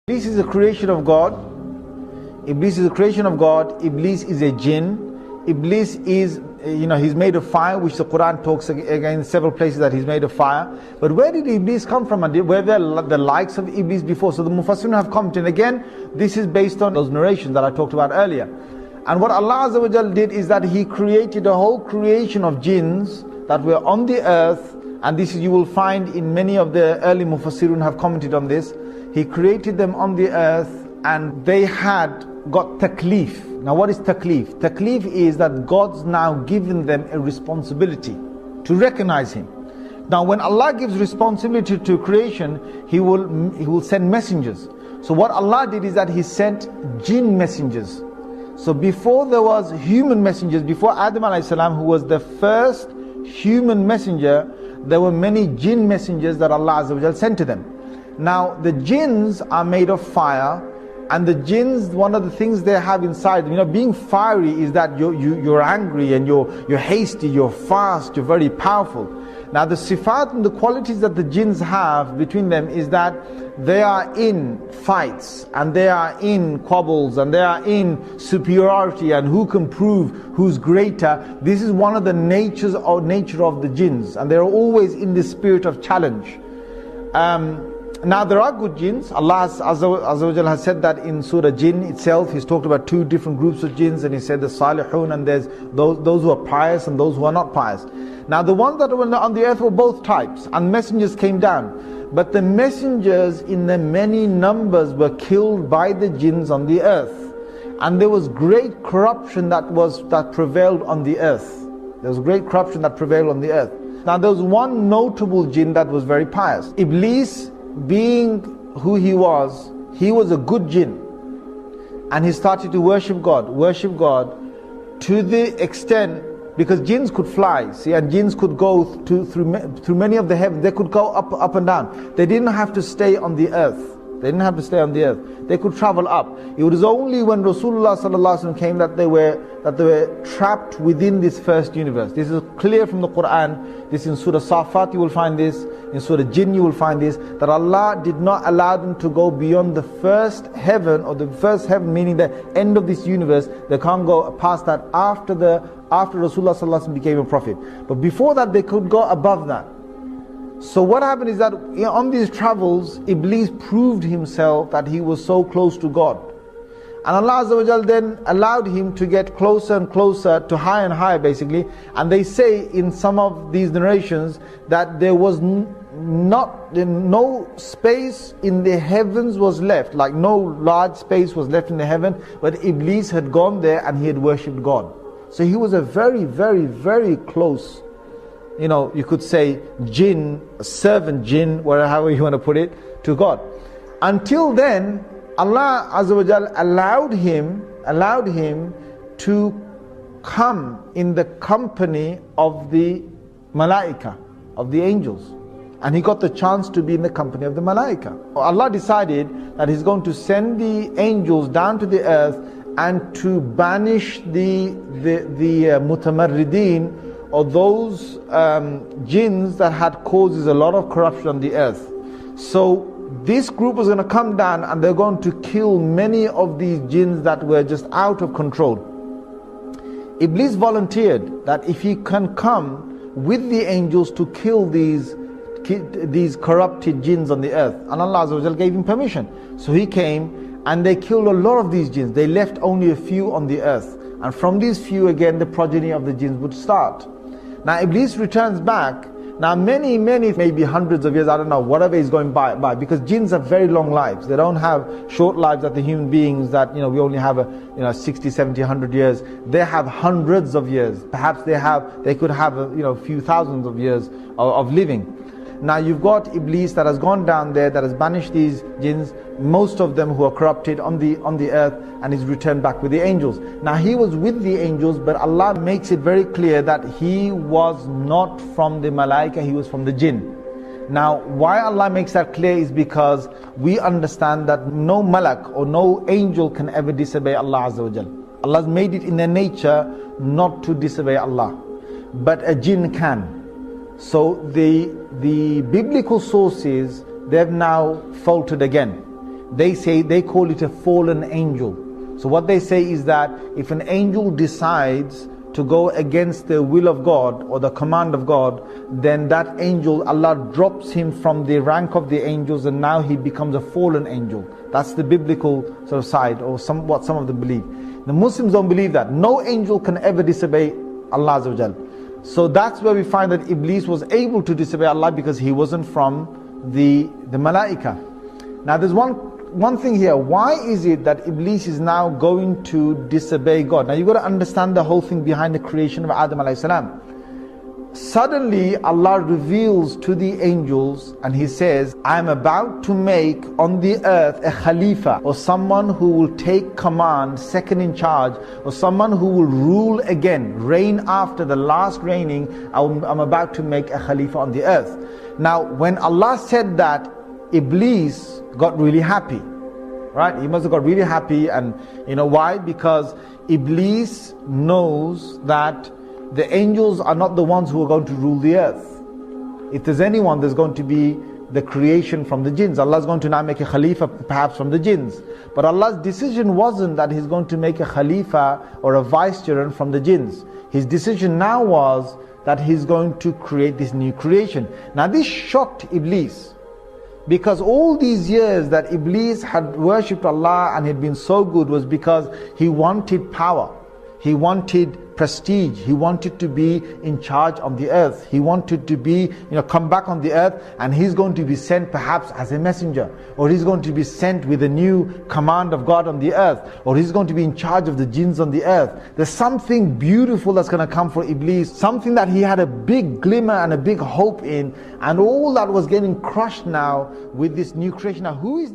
Iblis is a creation of God. Iblis is a creation of God. Iblis is a jinn. Iblis is, he's made of fire, which the Quran talks again in several places that he's made of fire. But where did Iblis come from? And were there the likes of Iblis before? So the Mufassirun have commented. Again, this is based on those narrations that I talked about earlier. And what Allah Azza wa Jal did is that He created a whole creation of jinns that were on the earth. And this you will find in many of the early Mufassirun have commented on this. He created them on the earth and they had got taklif. Now what is taklif? Taklif is that God's now given them a responsibility to recognize Him. Now when Allah gives responsibility to creation, He will send messengers. So what Allah did is that He sent jinn messengers. So before there was human messengers, before Adam a.s., who was the first human messenger, there were many jinn messengers that Allah Azza wa Jal sent to them. Now the jinns are made of fire, and the jinns, one of the things they have inside them, being fiery is that you're angry and you're hasty, you're fast, you're very powerful. Now the sifat and the qualities that the jinns have between them is that they are in fights and they are in quabbles and they are in superiority and who can prove who's greater. This is one of the nature of the jinns, and they're always in the spirit of challenge. Now there are good jinns. Allah Azza wa Jal has said that in Surah Jinn itself. He's talked about two different groups of jinns, and He said the salihun, and there's those who are pious and those who are not pious. Now the ones that were on the earth were both types, and messengers came down. But the messengers in the many numbers were killed by the jinns on the earth. And there was great corruption that prevailed on the earth. There was great corruption that prevailed on the earth. Now there was one notable jinn that was very pious. Iblis, being who he was a good jinn, and he started to worship God to the extent, because jinns could fly, and jinns could go through many of the heavens. They could go up and down. They didn't have to stay on the earth. They could travel up. It was only when Rasulullah sallallahu alaihi wasallam came that they were trapped within this first universe. This is clear from the Quran. This in Surah Safat you will find this. In Surah Jinn you will find this. That Allah did not allow them to go beyond the first heaven, or the first heaven meaning the end of this universe. They can't go past that after Rasulullah sallallahu alaihi wasallam became a prophet. But before that they could go above that. So what happened is that on these travels, Iblis proved himself that he was so close to God. And Allah Azza wa Jal then allowed him to get closer and closer, to higher and higher basically. And they say in some of these narrations that there was no space in the heavens was left, like no large space was left in the heaven, but Iblis had gone there and he had worshipped God. So he was a very, very, very close, you could say jinn, servant jinn, however you want to put it, to God. Until then, Allah Azza wa Jal allowed him to come in the company of the malaika, of the angels. And he got the chance to be in the company of the malaika. Allah decided that He's going to send the angels down to the earth and to banish the mutamarrideen, or those jinns that had causes a lot of corruption on the earth. So this group was going to come down and they're going to kill many of these jinns that were just out of control. Iblis volunteered that if he can come with the angels to kill these corrupted jinns on the earth, and Allah Azza wa Jal gave him permission. So he came and they killed a lot of these jinns. They left only a few on the earth, and from these few again the progeny of the jinns would start. Now Iblis returns back. Now many, maybe hundreds of years, I don't know, whatever is going by, because jinns have very long lives. They don't have short lives that the human beings that, we only have 60, 70, 100 years. They have hundreds of years. Perhaps they could have a few thousands of years of living. Now you've got Iblis that has gone down there, that has banished these jinns, most of them who are corrupted on the earth, and is returned back with the angels. Now he was with the angels, but Allah makes it very clear that he was not from the malaika, he was from the jinn. Now why Allah makes that clear is because we understand that no malak or no angel can ever disobey Allah Azza wa Jal. Allah's made it in their nature not to disobey Allah, but a jinn can. So the biblical sources, they've now faltered again. they call it a fallen angel. So what they say is that if an angel decides to go against the will of God or the command of God, then that angel, Allah drops him from the rank of the angels and now he becomes a fallen angel. That's the biblical sort of side, or what some of them believe. The Muslims don't believe that. No angel can ever disobey Allah Azza wa Jal. So that's where we find that Iblis was able to disobey Allah, because he wasn't from the Malaika. Now there's one thing here. Why is it that Iblis is now going to disobey God? Now you've got to understand the whole thing behind the creation of Adam alayhi salam. Suddenly Allah reveals to the angels and He says, I am about to make on the earth a Khalifa, or someone who will take command, second in charge, or someone who will rule again, reign after the last reigning. I'm about to make a Khalifa on the earth. Now when Allah said that, Iblis got really happy, right? He must have got really happy. And you know why? Because Iblis knows that the angels are not the ones who are going to rule the earth. If there's anyone, there's going to be the creation from the jinns. Allah is going to now make a Khalifa perhaps from the jinns. But Allah's decision wasn't that He's going to make a Khalifa or a vicegerent from the jinns. His decision now was that He's going to create this new creation. Now this shocked Iblis, because all these years that Iblis had worshipped Allah and had been so good was because he wanted power. He wanted prestige. He wanted to be in charge on the earth. He wanted to be, come back on the earth, and he's going to be sent perhaps as a messenger, or he's going to be sent with a new command of God on the earth, or he's going to be in charge of the jinns on the earth. There's something beautiful that's going to come for Iblis, something that he had a big glimmer and a big hope in, and all that was getting crushed now with this new creation. Now who is this?